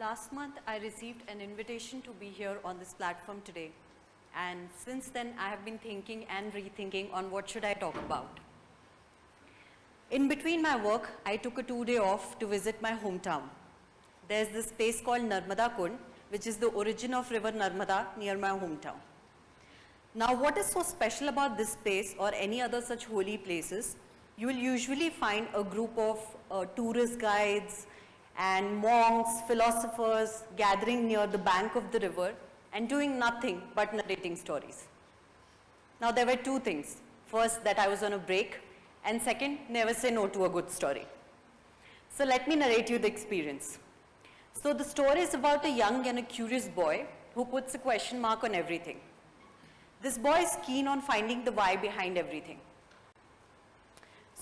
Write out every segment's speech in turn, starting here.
Last month, I received an invitation to be here on this platform today. And since then, I have been thinking and rethinking on what should I talk about. In between my work, I took a 2-day off to visit my hometown. There's this place called Narmada Kund, which is the origin of river Narmada near my hometown. Now, what is so special about this place or any other such holy places? You will usually find a group of tourist guides and monks, philosophers gathering near the bank of the river and doing nothing but narrating stories. Now, there were two things. First, that I was on a break, and second, never say no to a good story. So let me narrate you the experience. So the story is about a young and a curious boy who puts a question mark on everything. This boy is keen on finding the why behind everything.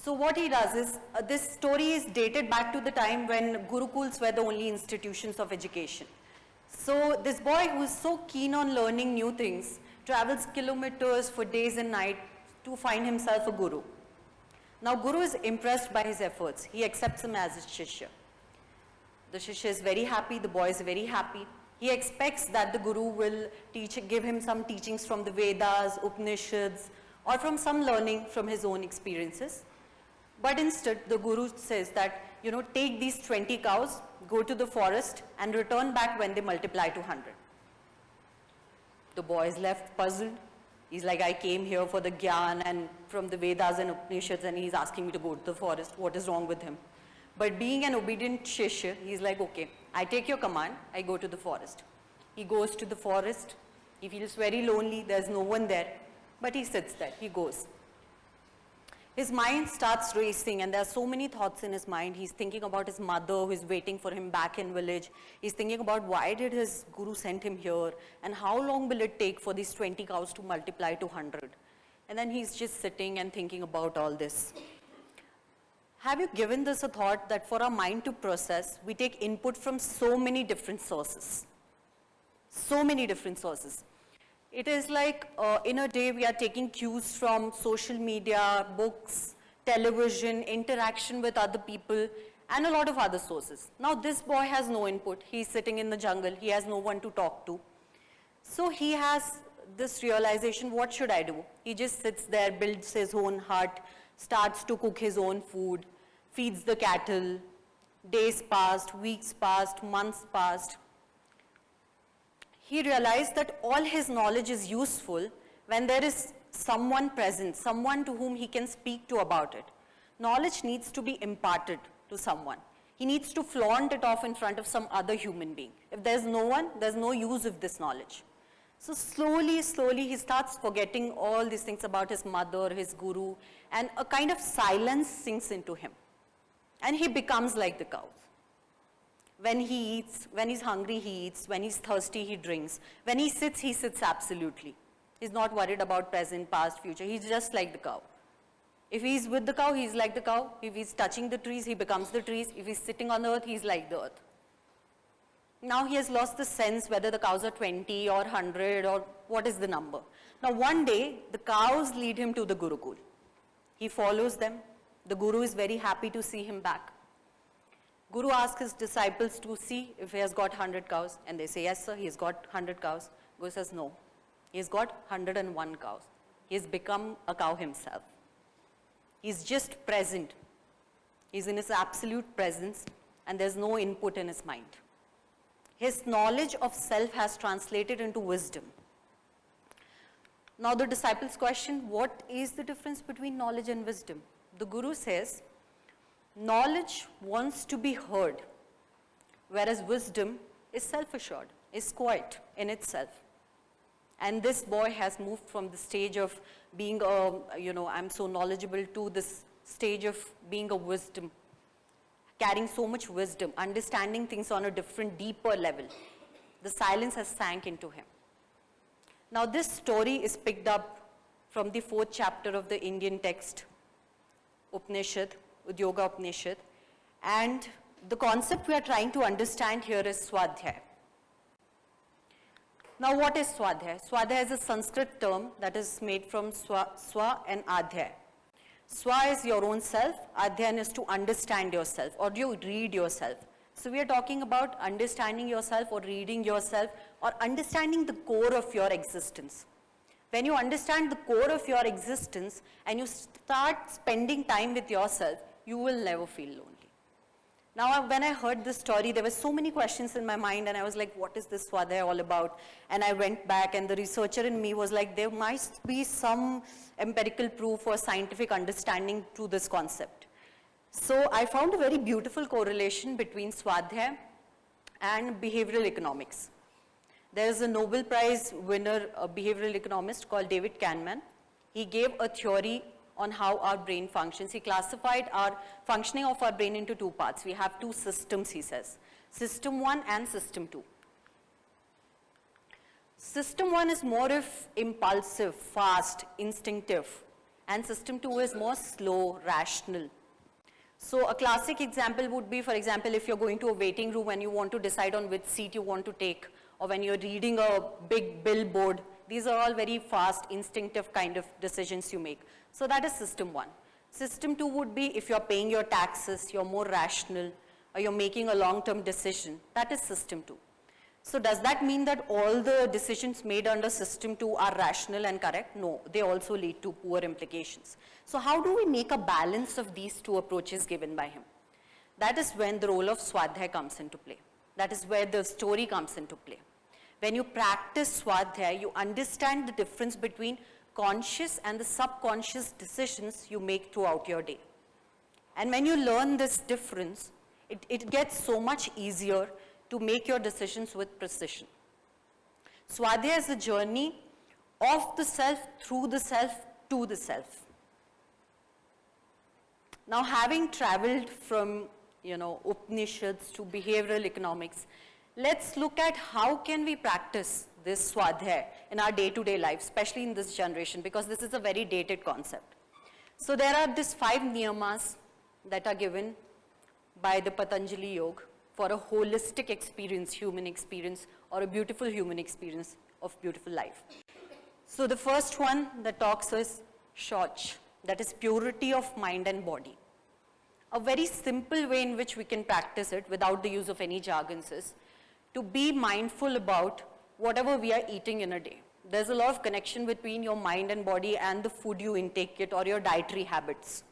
So what he does is, this story is dated back to the time when Gurukuls were the only institutions of education. So this boy who is so keen on learning new things travels kilometers for days and nights to find himself a guru. Now Guru is impressed by his efforts. He accepts him as his Shishya. The Shishya is very happy, the boy is very happy. He expects that the Guru will give him some teachings from the Vedas, Upanishads, or from some learning from his own experiences. But instead, the Guru says that, take these 20 cows, go to the forest, and return back when they multiply to 100. The boy is left puzzled. He's like, I came here for the Gyan and from the Vedas and Upanishads, and he's asking me to go to the forest. What is wrong with him? But being an obedient Shishya, he's like, okay, I take your command, I go to the forest. He goes to the forest. He feels very lonely. There's no one there. But he sits there. He goes. His mind starts racing, and there are so many thoughts in his mind. He's thinking about his mother who is waiting for him back in village. He's thinking about why did his Guru send him here, and how long will it take for these 20 cows to multiply to 100. And then he's just sitting and thinking about all this. Have you given this a thought that for our mind to process, we take input from so many different sources? So many different sources. It is like in a day we are taking cues from social media, books, television, interaction with other people, and a lot of other sources. Now this boy has no input. He's sitting in the jungle. He has no one to talk to. So he has this realization, what should I do? He just sits there, builds his own hut, starts to cook his own food, feeds the cattle. Days passed, weeks passed, months passed. He realized that all his knowledge is useful when there is someone present, someone to whom he can speak to about it. Knowledge needs to be imparted to someone. He needs to flaunt it off in front of some other human being. If there's no one, there's no use of this knowledge. So slowly, he starts forgetting all these things about his mother, his Guru, and a kind of silence sinks into him. And he becomes like the cows. When he eats, when he's hungry, he eats. When he's thirsty, he drinks. When he sits absolutely. He's not worried about present, past, future. He's just like the cow. If he's with the cow, he's like the cow. If he's touching the trees, he becomes the trees. If he's sitting on the earth, he's like the earth. Now he has lost the sense whether the cows are 20 or 100 or what is the number. Now one day, the cows lead him to the Gurukul. He follows them. The Guru is very happy to see him back. Guru asks his disciples to see if he has got 100 cows, and they say, yes sir, he's got 100 cows. Guru says, no, he's got 101 cows. He's become a cow himself. He's just present. He's in his absolute presence, and there's no input in his mind. His knowledge of self has translated into wisdom. Now the disciples question, what is the difference between knowledge and wisdom? The Guru says, knowledge wants to be heard, whereas wisdom is self-assured, is quiet in itself. And this boy has moved from the stage of being I'm so knowledgeable to this stage of being a wisdom, carrying so much wisdom, understanding things on a different, deeper level. The silence has sank into him. Now this story is picked up from the 4th chapter of the Indian text, Upanishad, Udyoga Upanishad, and the concept we are trying to understand here is Swadhyay. Now what is Swadhyay? Swadhyay is a Sanskrit term that is made from Swa and Adhyay. Swa is your own self, Adhyayan is to understand yourself or you read yourself. So we are talking about understanding yourself or reading yourself or understanding the core of your existence. When you understand the core of your existence and you start spending time with yourself, you will never feel lonely. Now, when I heard this story, there were so many questions in my mind, and I was like, what is this Swadhyay all about? And I went back, and the researcher in me was like, there must be some empirical proof or scientific understanding to this concept. So I found a very beautiful correlation between Swadhyay and behavioral economics. There is a Nobel Prize winner, a behavioral economist called David Kahneman. He gave a theory on how our brain functions. He classified our functioning of our brain into two parts. We have two systems, he says, system 1 and system 2. System 1 is more of impulsive, fast, instinctive, and system 2 is more slow, rational. So a classic example would be, for example, if you're going to a waiting room and you want to decide on which seat you want to take, or when you're reading a big billboard, these are all very fast, instinctive kind of decisions you make. So that is system 1. System 2 would be if you're paying your taxes, you're more rational, or you're making a long-term decision. That is system 2. So does that mean that all the decisions made under system 2 are rational and correct? No, they also lead to poor implications. So how do we make a balance of these two approaches given by him? That is when the role of Swadhyay comes into play. That is where the story comes into play. When you practice Swadhyay, you understand the difference between conscious and the subconscious decisions you make throughout your day. And when you learn this difference, it gets so much easier to make your decisions with precision. Swadhyay is a journey of the self, through the self, to the self. Now, having traveled from, Upanishads to behavioral economics, let's look at how can we practice this Swadhyay in our day-to-day life, especially in this generation, because this is a very dated concept. So there are these 5 niyamas that are given by the Patanjali Yoga for a holistic experience, human experience, or a beautiful human experience of beautiful life. So the first one that talks is Shauch, that is purity of mind and body. A very simple way in which we can practice it without the use of any jargons is to be mindful about whatever we are eating in a day. There's a lot of connection between your mind and body and the food you intake it or your dietary habits.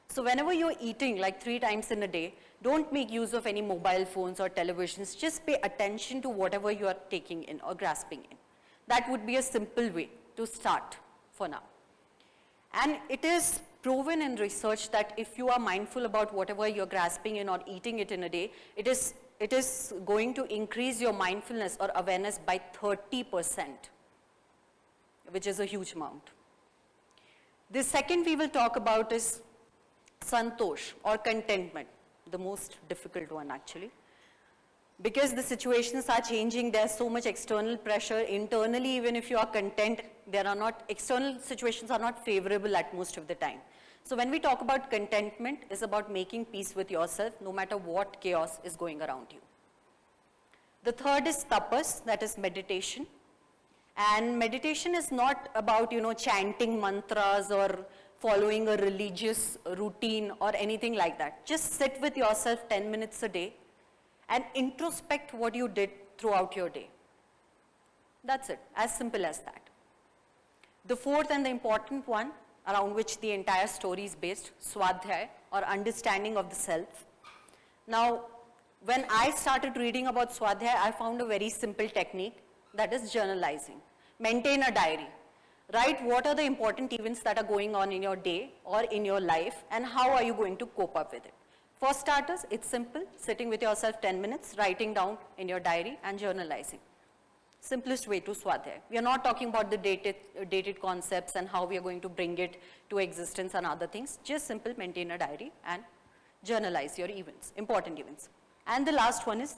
So whenever you're eating like 3 times in a day, don't make use of any mobile phones or televisions. Just pay attention to whatever you are taking in or grasping in. That would be a simple way to start for now. And it is proven in research that if you are mindful about whatever you're grasping in or eating it in a day, it is going to increase your mindfulness or awareness by 30%, which is a huge amount. The second we will talk about is Santosh or contentment, the most difficult one actually. Because the situations are changing, there's so much external pressure. Internally, even if you are content, external situations are not favorable at most of the time. So when we talk about contentment, it's about making peace with yourself no matter what chaos is going around you. The third is tapas, that is meditation. And meditation is not about, chanting mantras or following a religious routine or anything like that. Just sit with yourself 10 minutes a day and introspect what you did throughout your day. That's it, as simple as that. The fourth and the important one, around which the entire story is based, Swadhyay, or understanding of the self. Now, when I started reading about Swadhyay, I found a very simple technique, that is journalizing. Maintain a diary. Write what are the important events that are going on in your day or in your life, and how are you going to cope up with it. For starters, it's simple, sitting with yourself 10 minutes, writing down in your diary and journalizing. Simplest way to Swadhyay. We are not talking about the dated concepts and how we are going to bring it to existence and other things. Just simple, maintain a diary and journalize your events, important events. And the last one is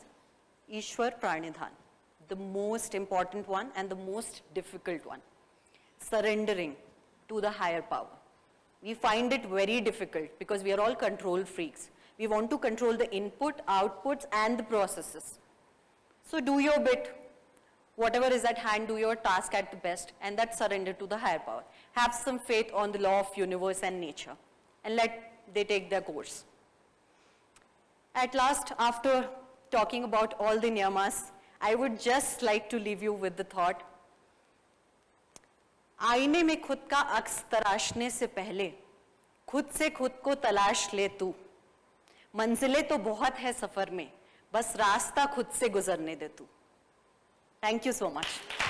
Ishwar Pranidhan, the most important one and the most difficult one. Surrendering to the higher power. We find it very difficult because we are all control freaks. We want to control the input, outputs, and the processes. So do your bit. Whatever is at hand, do your task at the best, and that's surrender to the higher power. Have some faith on the law of universe and nature, and let they take their course. At last, after talking about all the niyamas, I would just like to leave you with the thought, आईने में खुद का अक्स तराशने से पहले खुद से खुद को तलाश ले तू, मंजिलें तो बहुत है सफर में, बस रास्ता खुद से गुजरने दे तू. Thank you so much.